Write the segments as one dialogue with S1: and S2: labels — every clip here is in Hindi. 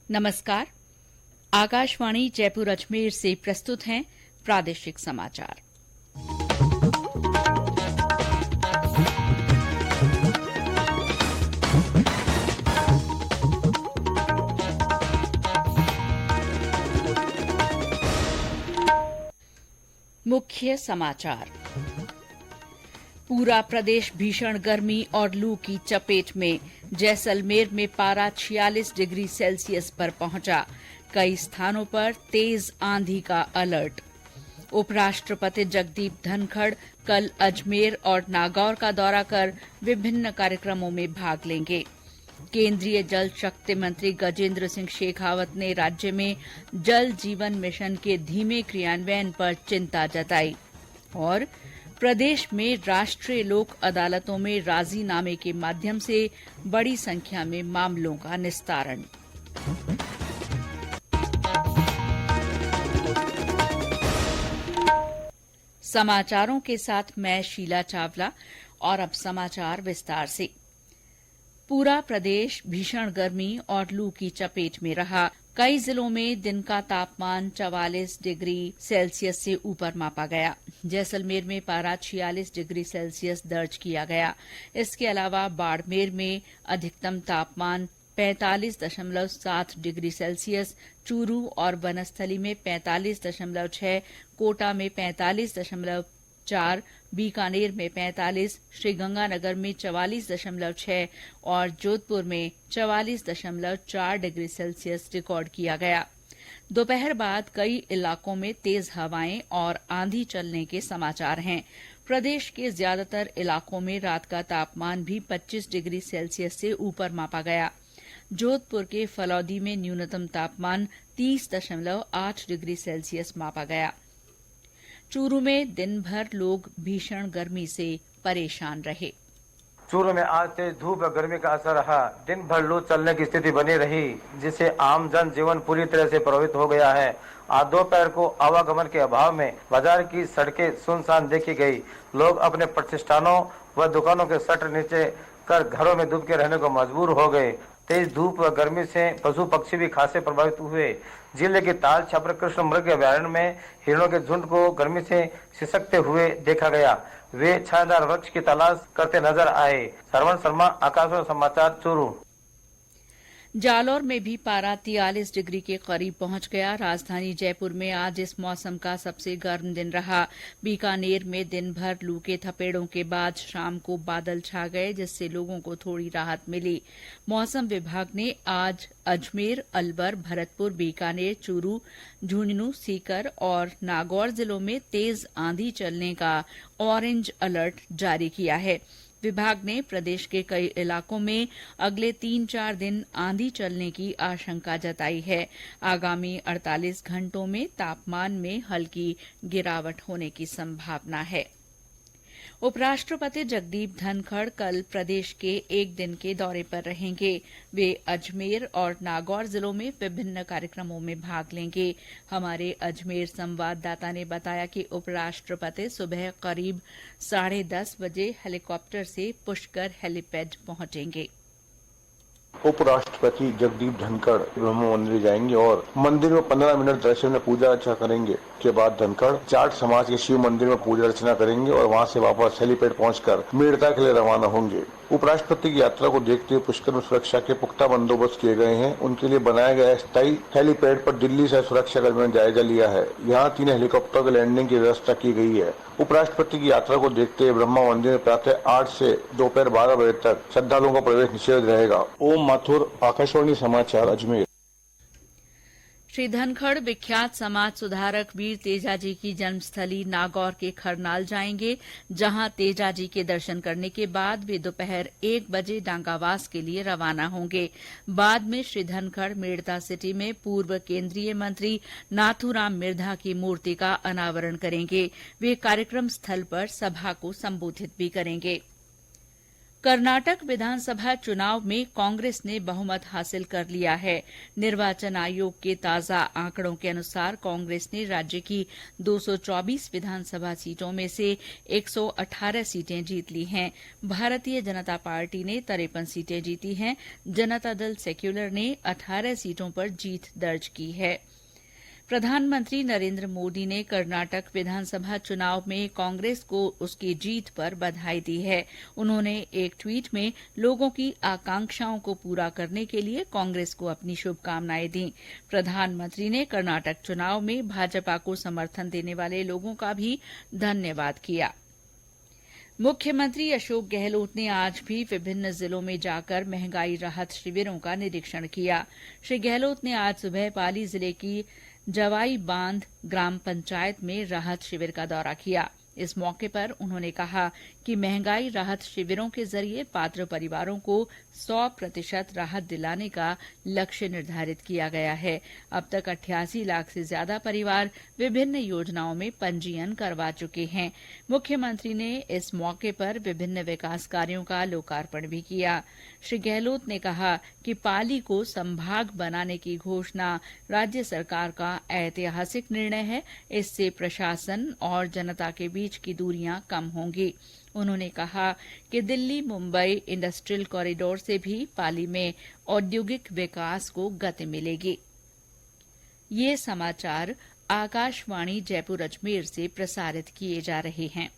S1: नमस्कार। आकाशवाणी जयपुर अजमेर से प्रस्तुत हैं प्रादेशिक समाचार। मुख्य समाचार। पूरा प्रदेश भीषण गर्मी और लू की चपेट में। जैसलमेर में पारा 46 डिग्री सेल्सियस पर पहुंचा। कई स्थानों पर तेज आंधी का अलर्ट। उपराष्ट्रपति जगदीप धनखड़ कल अजमेर और नागौर का दौरा कर विभिन्न कार्यक्रमों में भाग लेंगे। केंद्रीय जल शक्ति मंत्री गजेंद्र सिंह शेखावत ने राज्य में जल जीवन मिशन के धीमे क्रियान्वयन पर चिंता जताई। और प्रदेश में राष्ट्रीय लोक अदालतों में राजीनामे के माध्यम से बड़ी संख्या में मामलों का निस्तारण। समाचारों के साथ मैं शीला चावला। और अब समाचार विस्तार से। पूरा प्रदेश भीषण गर्मी और लू की चपेट में रहा। कई जिलों में दिन का तापमान 44 डिग्री सेल्सियस से ऊपर मापा गया। जैसलमेर में पारा 46 डिग्री सेल्सियस दर्ज किया गया। इसके अलावा बाड़मेर में अधिकतम तापमान 45.7 डिग्री सेल्सियस, चूरू और वनस्थली में 45.6, कोटा में 45.4, बीकानेर में 45, श्रीगंगानगर में 44.6 और जोधपुर में 44.4 डिग्री सेल्सियस रिकॉर्ड किया गया। दोपहर बाद कई इलाकों में तेज हवाएं और आंधी चलने के समाचार हैं। प्रदेश के ज्यादातर इलाकों में रात का तापमान भी 25 डिग्री सेल्सियस से ऊपर मापा गया। जोधपुर के फलौदी में न्यूनतम तापमान 30.8 डिग्री सेल्सियस मापा गया। चूरू में दिन भर लोग भीषण गर्मी से परेशान रहे।
S2: चूरू में आज तेज धूप और गर्मी का असर रहा। दिन भर लू चलने की स्थिति बनी रही, जिससे आम जन जीवन पूरी तरह से प्रभावित हो गया है। आज दोपहर को आवागमन के अभाव में बाजार की सड़कें सुनसान देखी गई। लोग अपने प्रतिष्ठानों व दुकानों के शटर नीचे कर घरों में डूब के रहने को मजबूर हो गए। तेज धूप व गर्मी से पशु पक्षी भी खासे प्रभावित हुए। जिले के ताल छापर कृष्ण मृग अभयारण्य में हिरणों के झुंड को गर्मी से सिसकते हुए देखा गया। वे छायादार वृक्ष की तलाश करते नजर आए। श्रवण शर्मा, आकाशवाणी समाचार, चूरू।
S1: जालौर में भी पारा 43 डिग्री के करीब पहुंच गया। राजधानी जयपुर में आज इस मौसम का सबसे गर्म दिन रहा। बीकानेर में दिन भर लू के थपेड़ों के बाद शाम को बादल छा गए, जिससे लोगों को थोड़ी राहत मिली। मौसम विभाग ने आज अजमेर, अलवर, भरतपुर, बीकानेर, चूरू, झुंझुनू, सीकर और नागौर जिलों में तेज आंधी चलने का ऑरेंज अलर्ट जारी किया है। विभाग ने प्रदेश के कई इलाकों में अगले 3-4 दिन आंधी चलने की आशंका जताई है। आगामी 48 घंटों में तापमान में हल्की गिरावट होने की संभावना है। उपराष्ट्रपति जगदीप धनखड़ कल प्रदेश के एक दिन के दौरे पर रहेंगे। वे अजमेर और नागौर जिलों में विभिन्न कार्यक्रमों में भाग लेंगे। हमारे अजमेर संवाददाता ने बताया कि उपराष्ट्रपति सुबह करीब 10:30 बजे हेलीकॉप्टर से पुष्कर हेलीपैड पहुंचेंगे।
S3: उपराष्ट्रपति जगदीप धनखड़ ब्रह्म मंदिर जाएंगे और मंदिर में 15 मिनट दर्शन में पूजा अर्चना करेंगे। के बाद धनखड़ जाट समाज के शिव मंदिर में पूजा अर्चना करेंगे और वहां से वापस हेलीपैड पहुंचकर मेड़ता के लिए रवाना होंगे। उपराष्ट्रपति की यात्रा को देखते हुए पुष्कर में सुरक्षा के पुख्ता बंदोबस्त किए गए हैं। उनके लिए बनाया गया स्थायी हेलीपैड पर दिल्ली से सुरक्षा कर्मियों ने जायजा लिया है। यहाँ 3 हेलीकॉप्टर की लैंडिंग की व्यवस्था की गई है। उपराष्ट्रपति की यात्रा को देखते हुए ब्रह्मा मंदिर में प्रातः 8 से दोपहर 12 बजे तक श्रद्धालुओं का प्रवेश निषेध रहेगा। ओम माथुर, आकाशवाणी समाचार, अजमेर।
S1: श्री धनखड़ विख्यात समाज सुधारक वीर तेजाजी की जन्मस्थली नागौर के खरनाल जाएंगे, जहां तेजाजी के दर्शन करने के बाद वे दोपहर 1 बजे डांगावास के लिए रवाना होंगे। बाद में श्री धनखड़ मेड़ता सिटी में पूर्व केंद्रीय मंत्री नाथूराम मिर्धा की मूर्ति का अनावरण करेंगे। वे कार्यक्रम स्थल पर सभा को संबोधित भी करेंगे। कर्नाटक विधानसभा चुनाव में कांग्रेस ने बहुमत हासिल कर लिया है। निर्वाचन आयोग के ताजा आंकड़ों के अनुसार कांग्रेस ने राज्य की 224 विधानसभा सीटों में से 118 सीटें जीत ली हैं। भारतीय जनता पार्टी ने 53 सीटें जीती हैं। जनता दल सेक्यूलर ने 18 सीटों पर जीत दर्ज की है। प्रधानमंत्री नरेंद्र मोदी ने कर्नाटक विधानसभा चुनाव में कांग्रेस को उसकी जीत पर बधाई दी है। उन्होंने एक ट्वीट में लोगों की आकांक्षाओं को पूरा करने के लिए कांग्रेस को अपनी शुभकामनाएं दी। प्रधानमंत्री ने कर्नाटक चुनाव में भाजपा को समर्थन देने वाले लोगों का भी धन्यवाद किया। मुख्यमंत्री अशोक गहलोत ने आज भी विभिन्न जिलों में जाकर महंगाई राहत शिविरों का निरीक्षण किया। श्री गहलोत ने आज सुबह पाली जिले की जवाई बांध ग्राम पंचायत में राहत शिविर का दौरा किया। इस मौके पर उन्होंने कहा कि महंगाई राहत शिविरों के जरिए पात्र परिवारों को 100% राहत दिलाने का लक्ष्य निर्धारित किया गया है। अब तक 88 लाख से ज्यादा परिवार विभिन्न योजनाओं में पंजीयन करवा चुके हैं। मुख्यमंत्री ने इस मौके पर विभिन्न विकास कार्यों का लोकार्पण भी किया। श्री गहलोत ने कहा कि पाली को संभाग बनाने की घोषणा राज्य सरकार का ऐतिहासिक निर्णय है। इससे प्रशासन और जनता के बीच की दूरियां कम होंगी। उन्होंने कहा कि दिल्ली मुंबई इंडस्ट्रियल कॉरिडोर से भी पाली में औद्योगिक विकास को गति मिलेगी। ये समाचार आकाशवाणी जयपुर अजमेर से प्रसारित किए जा रहे हैं।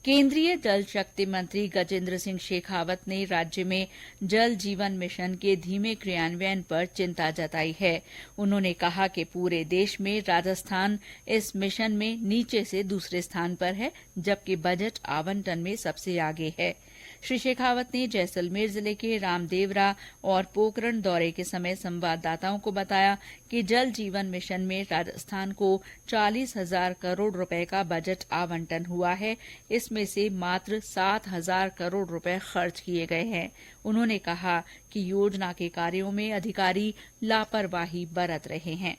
S1: केंद्रीय जल शक्ति मंत्री गजेंद्र सिंह शेखावत ने राज्य में जल जीवन मिशन के धीमे क्रियान्वयन पर चिंता जताई है। उन्होंने कहा कि पूरे देश में राजस्थान इस मिशन में नीचे से दूसरे स्थान पर है, जबकि बजट आवंटन में सबसे आगे है। श्री शेखावत ने जैसलमेर जिले के रामदेवरा और पोकरण दौरे के समय संवाददाताओं को बताया कि जल जीवन मिशन में राजस्थान को 40,000 करोड़ रुपए का बजट आवंटन हुआ है। इसमें से मात्र 7,000 करोड़ रुपए खर्च किए गए हैं। उन्होंने कहा कि योजना के कार्यों में अधिकारी लापरवाही बरत रहे हैं।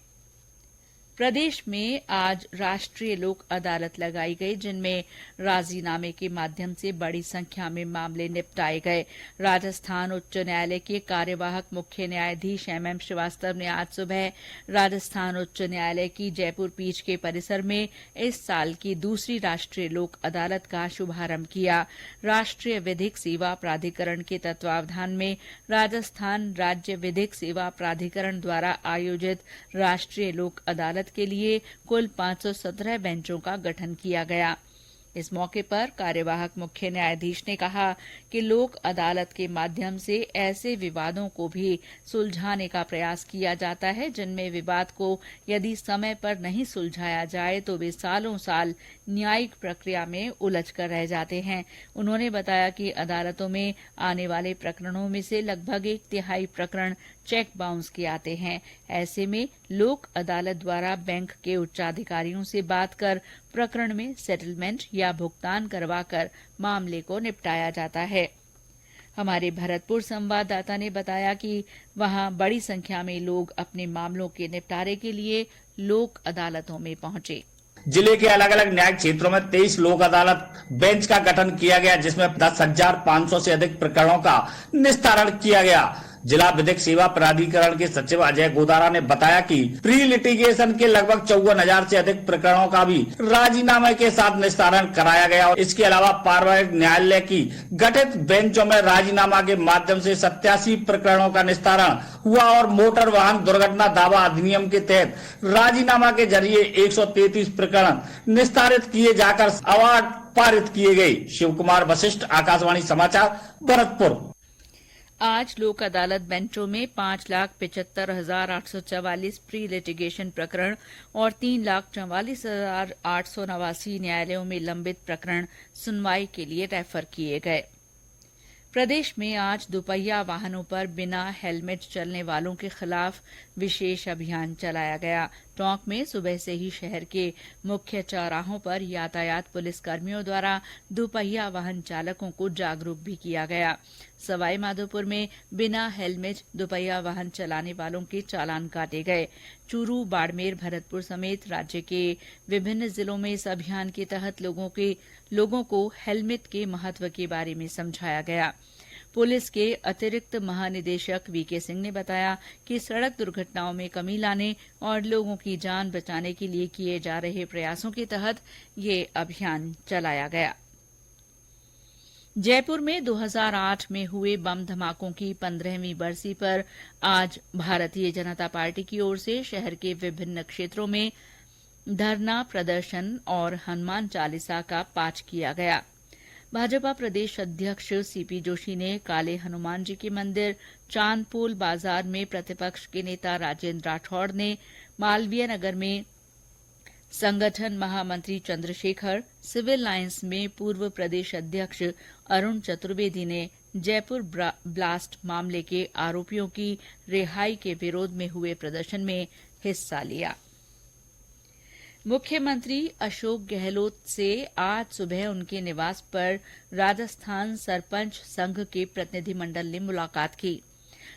S1: प्रदेश में आज राष्ट्रीय लोक अदालत लगाई गई, जिनमें राजीनामे के माध्यम से बड़ी संख्या में मामले निपटाए गए। राजस्थान उच्च न्यायालय के कार्यवाहक मुख्य न्यायाधीश एमएम श्रीवास्तव ने आज सुबह राजस्थान उच्च न्यायालय की जयपुर पीठ के परिसर में इस साल की दूसरी राष्ट्रीय लोक अदालत का शुभारंभ किया। राष्ट्रीय विधिक सेवा प्राधिकरण के तत्वावधान में राजस्थान राज्य विधिक सेवा प्राधिकरण द्वारा आयोजित राष्ट्रीय लोक अदालत के लिए कुल 517 बेंचों का गठन किया गया। इस मौके पर कार्यवाहक मुख्य न्यायाधीश ने कहा कि लोक अदालत के माध्यम से ऐसे विवादों को भी सुलझाने का प्रयास किया जाता है जिनमें विवाद को यदि समय पर नहीं सुलझाया जाए तो वे सालों साल न्यायिक प्रक्रिया में उलझ कर रह जाते हैं। उन्होंने बताया कि अदालतों में आने वाले प्रकरणों में से लगभग 1/3 प्रकरण चेक बाउंस के आते हैं। ऐसे में लोक अदालत द्वारा बैंक के उच्चाधिकारियों से बात कर प्रकरण में सेटलमेंट या भुगतान करवाकर मामले को निपटाया जाता है। हमारे भरतपुर संवाददाता ने बताया कि वहां बड़ी संख्या में लोग अपने मामलों के निपटारे के लिए लोक अदालतों में पहुंचे।
S4: जिले के अलग अलग न्यायिक क्षेत्रों में 23 लोक अदालत बेंच का गठन किया गया, जिसमें 10,500 से अधिक प्रकरणों का निस्तारण किया गया। जिला विधिक सेवा प्राधिकरण के सचिव अजय गोदारा ने बताया कि प्री लिटिगेशन के लगभग 54,000 से अधिक प्रकरणों का भी राजीनामे के साथ निस्तारण कराया गया और इसके अलावा पारिवारिक न्यायालय की गठित बेंचों में राजीनामा के माध्यम से 87 प्रकरणों का निस्तारण हुआ और मोटर वाहन दुर्घटना दावा अधिनियम के तहत राजीनामा के जरिए 133 प्रकरण निस्तारित किए जाकर अवार्ड पारित किए गए। शिव कुमार वशिष्ठ, आकाशवाणी समाचार, भरतपुर।
S1: आज लोक अदालत बेंचों में 5,75,844 प्री लिटिगेशन प्रकरण और 3,44,889 न्यायालयों में लंबित प्रकरण सुनवाई के लिए रेफर किए गए। प्रदेश में आज दुपहिया वाहनों पर बिना हेलमेट चलने वालों के खिलाफ विशेष अभियान चलाया गया। टोंक में सुबह से ही शहर के मुख्य चौराहों पर यातायात पुलिस कर्मियों द्वारा दुपहिया वाहन चालकों को जागरूक भी किया गया। सवाई माधोपुर में बिना हेलमेट दुपहिया वाहन चलाने वालों के चालान काटे गए। चूरू, बाड़मेर, भरतपुर समेत राज्य के विभिन्न जिलों में इस अभियान के तहत लोगों को हेलमेट के महत्व के बारे में समझाया गया। पुलिस के अतिरिक्त महानिदेशक वीके सिंह ने बताया कि सड़क दुर्घटनाओं में कमी लाने और लोगों की जान बचाने के लिए किए जा रहे प्रयासों के तहत ये अभियान चलाया गया। जयपुर में 2008 में हुए बम धमाकों की 15वीं बरसी पर आज भारतीय जनता पार्टी की ओर से शहर के विभिन्न क्षेत्रों में धरना, प्रदर्शन और हनुमान चालीसा का पाठ किया गया। भाजपा प्रदेश अध्यक्ष सीपी जोशी ने काले हनुमान जी के मंदिर, चांदपोल बाजार में प्रतिपक्ष के नेता राजेंद्र राठौड़ ने, मालवीय नगर में संगठन महामंत्री चंद्रशेखर, सिविल लाइंस में पूर्व प्रदेश अध्यक्ष अरुण चतुर्वेदी ने जयपुर ब्लास्ट मामले के आरोपियों की रिहाई के विरोध में हुए प्रदर्शन में हिस्सा लिया। मुख्यमंत्री अशोक गहलोत से आज सुबह उनके निवास पर राजस्थान सरपंच संघ के प्रतिनिधिमंडल ने मुलाकात की।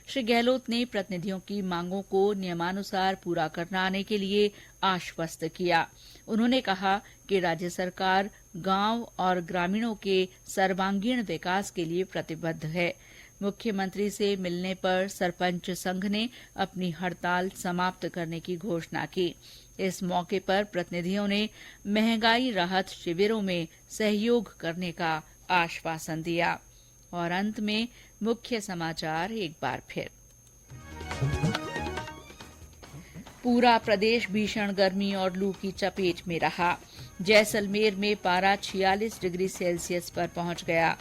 S1: श्री गहलोत ने प्रतिनिधियों की मांगों को नियमानुसार पूरा कराने के लिए आश्वस्त किया। उन्होंने कहा कि राज्य सरकार गांव और ग्रामीणों के सर्वांगीण विकास के लिए प्रतिबद्ध है। मुख्यमंत्री से मिलने पर सरपंच संघ ने अपनी हड़ताल समाप्त करने की घोषणा की। इस मौके पर प्रतिनिधियों ने महंगाई राहत शिविरों में सहयोग करने का आश्वासन दिया। और अंत में मुख्य समाचार एक बार फिर। पूरा प्रदेश भीषण गर्मी और लू की चपेट में रहा। जैसलमेर में पारा 46 डिग्री सेल्सियस पर पहुंच गया।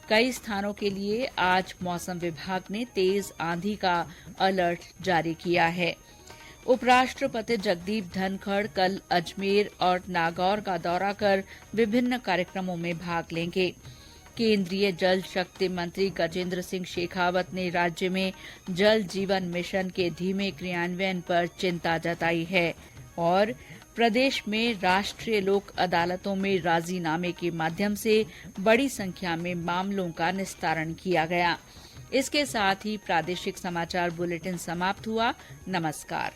S1: कई स्थानों के लिए आज मौसम विभाग ने तेज आंधी का अलर्ट जारी किया है। उपराष्ट्रपति जगदीप धनखड़ कल अजमेर और नागौर का दौरा कर विभिन्न कार्यक्रमों में भाग लेंगे। केंद्रीय जल शक्ति मंत्री गजेंद्र सिंह शेखावत ने राज्य में जल जीवन मिशन के धीमे क्रियान्वयन पर चिंता जताई है। और प्रदेश में राष्ट्रीय लोक अदालतों में राजीनामे के माध्यम से बड़ी संख्या में मामलों का निस्तारण किया गया। इसके साथ ही प्रादेशिक समाचार बुलेटिन समाप्त हुआ। नमस्कार।